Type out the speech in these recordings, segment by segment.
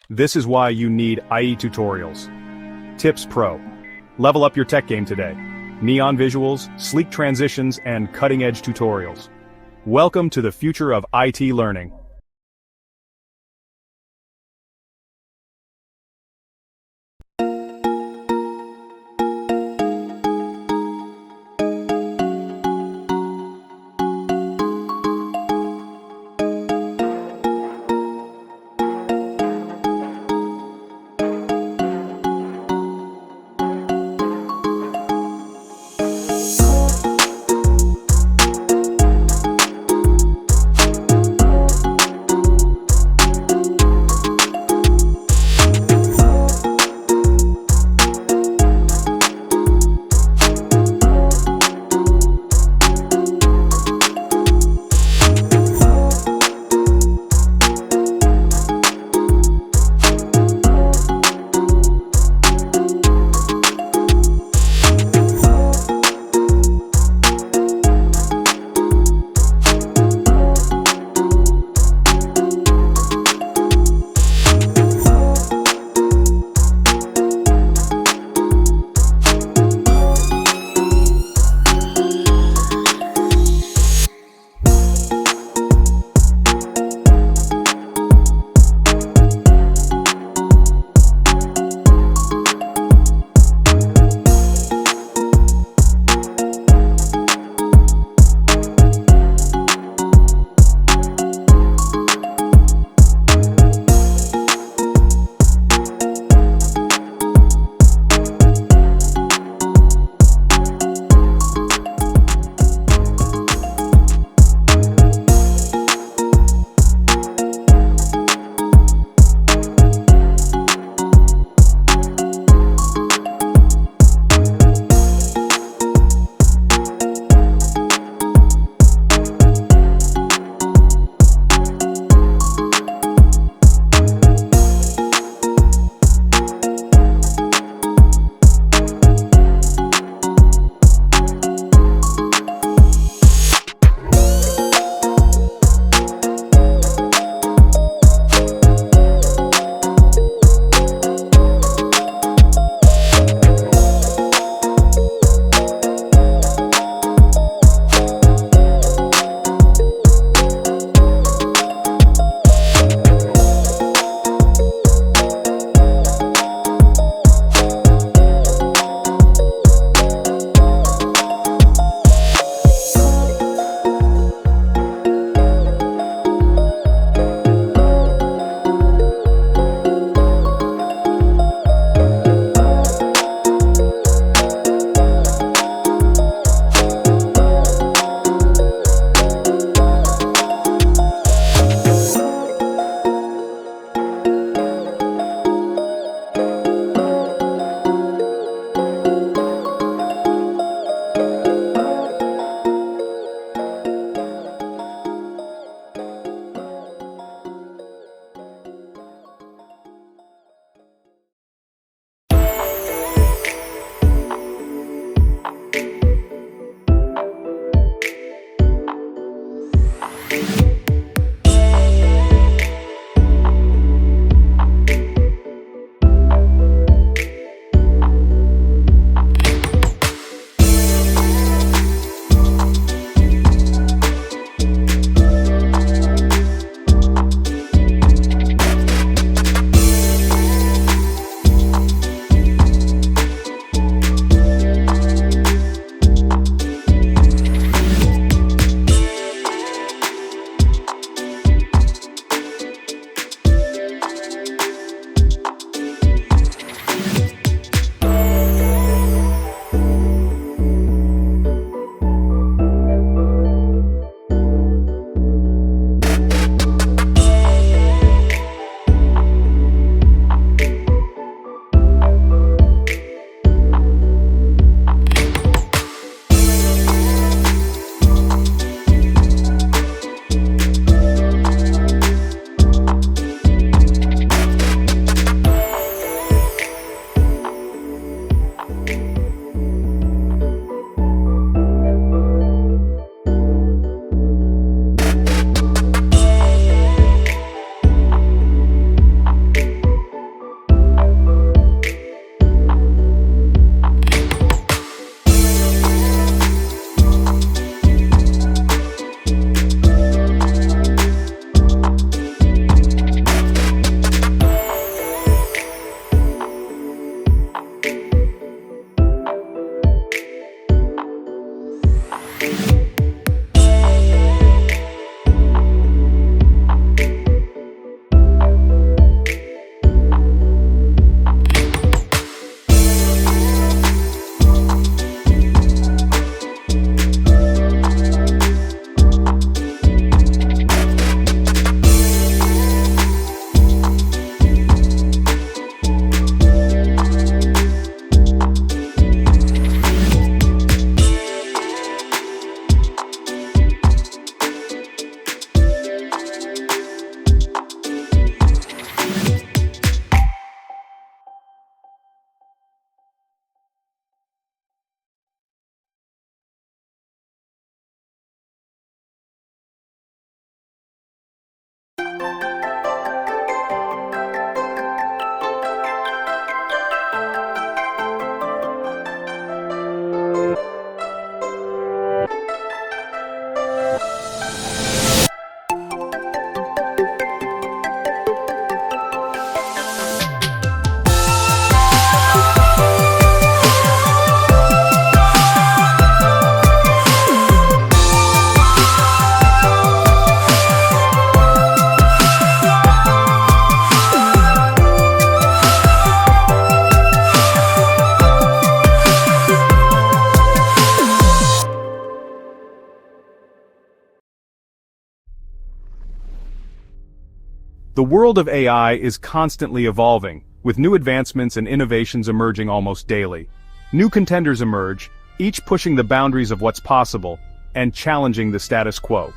This is why you need IE Tutorials. Tips Pro. Level up your tech game today. Neon visuals, sleek transitions, and cutting-edge tutorials. Welcome to the future of IT learning. The world of AI is constantly evolving, with new advancements and innovations emerging almost daily. New contenders emerge, each pushing the boundaries of what's possible, and challenging the status quo.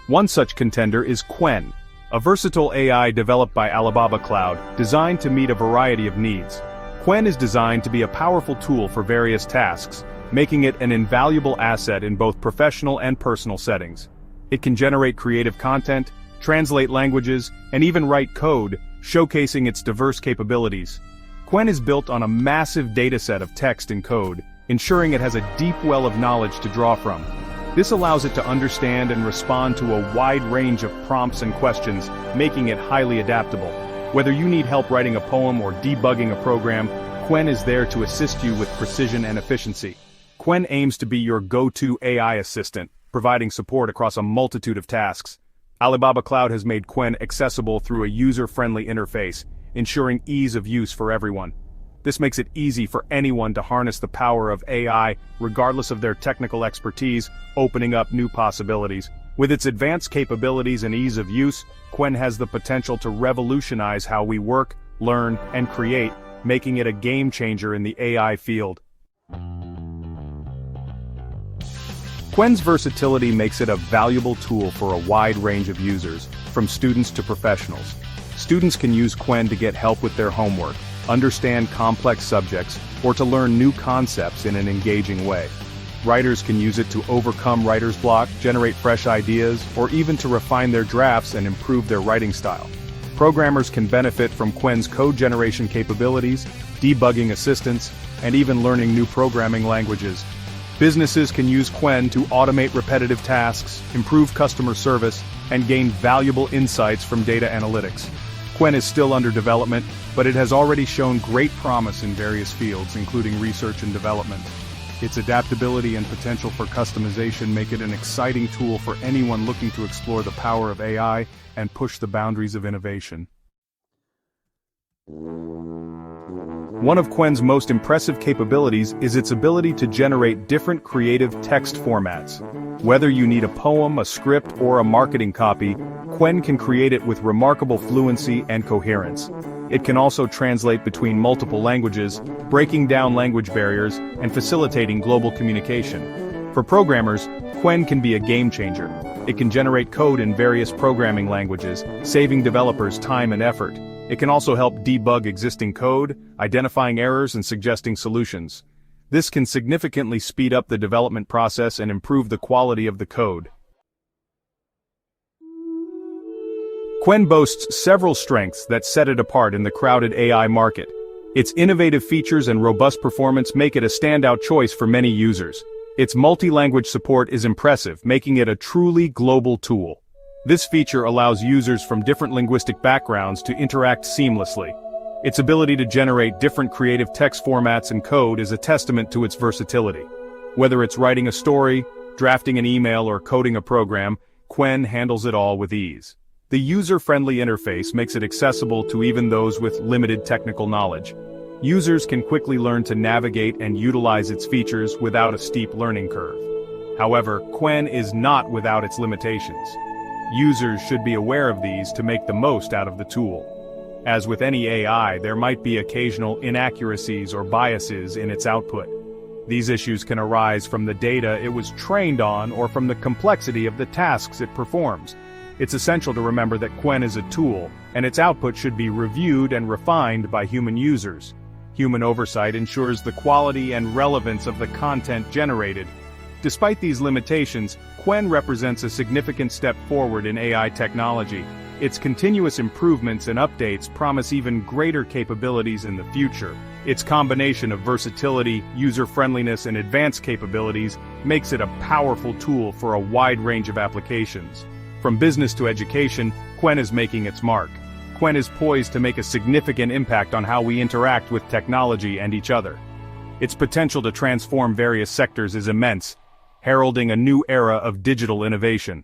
One such contender is Qwen, a versatile AI developed by Alibaba Cloud, designed to meet a variety of needs. Qwen is designed to be a powerful tool for various tasks, making it an invaluable asset in both professional and personal settings. It can generate creative content, translate languages, and even write code, showcasing its diverse capabilities. Qwen is built on a massive dataset of text and code, ensuring it has a deep well of knowledge to draw from. This allows it to understand and respond to a wide range of prompts and questions, making it highly adaptable. Whether you need help writing a poem or debugging a program, Qwen is there to assist you with precision and efficiency. Qwen aims to be your go-to AI assistant, providing support across a multitude of tasks. Alibaba Cloud has made Qwen accessible through a user-friendly interface, ensuring ease of use for everyone. This makes it easy for anyone to harness the power of AI, regardless of their technical expertise, opening up new possibilities. With its advanced capabilities and ease of use, Qwen has the potential to revolutionize how we work, learn, and create, making it a game-changer in the AI field. Qwen's versatility makes it a valuable tool for a wide range of users, from students to professionals. Students can use Qwen to get help with their homework, understand complex subjects, or to learn new concepts in an engaging way. Writers can use it to overcome writer's block, generate fresh ideas, or even to refine their drafts and improve their writing style. Programmers can benefit from Qwen's code generation capabilities, debugging assistance, and even learning new programming languages. Businesses can use Qwen to automate repetitive tasks, improve customer service, and gain valuable insights from data analytics. Qwen is still under development, but it has already shown great promise in various fields, including research and development. Its adaptability and potential for customization make it an exciting tool for anyone looking to explore the power of AI and push the boundaries of innovation. One of Qwen's most impressive capabilities is its ability to generate different creative text formats. Whether you need a poem, a script, or a marketing copy, Qwen can create it with remarkable fluency and coherence. It can also translate between multiple languages, breaking down language barriers and facilitating global communication. For programmers, Qwen can be a game changer. It can generate code in various programming languages, saving developers time and effort. It can also help debug existing code, identifying errors and suggesting solutions. This can significantly speed up the development process and improve the quality of the code. Qwen boasts several strengths that set it apart in the crowded AI market. Its innovative features and robust performance make it a standout choice for many users. Its multi-language support is impressive, making it a truly global tool. This feature allows users from different linguistic backgrounds to interact seamlessly. Its ability to generate different creative text formats and code is a testament to its versatility. Whether it's writing a story, drafting an email, or coding a program, Qwen handles it all with ease. The user-friendly interface makes it accessible to even those with limited technical knowledge. Users can quickly learn to navigate and utilize its features without a steep learning curve. However, Qwen is not without its limitations. Users should be aware of these to make the most out of the tool. As with any AI, there might be occasional inaccuracies or biases in its output. These issues can arise from the data it was trained on or from the complexity of the tasks it performs. It's essential to remember that Qwen is a tool, and its output should be reviewed and refined by human users. Human oversight ensures the quality and relevance of the content generated. Despite these limitations, Qwen represents a significant step forward in AI technology. Its continuous improvements and updates promise even greater capabilities in the future. Its combination of versatility, user-friendliness, and advanced capabilities makes it a powerful tool for a wide range of applications. From business to education, Qwen is making its mark. Qwen is poised to make a significant impact on how we interact with technology and each other. Its potential to transform various sectors is immense, heralding a new era of digital innovation.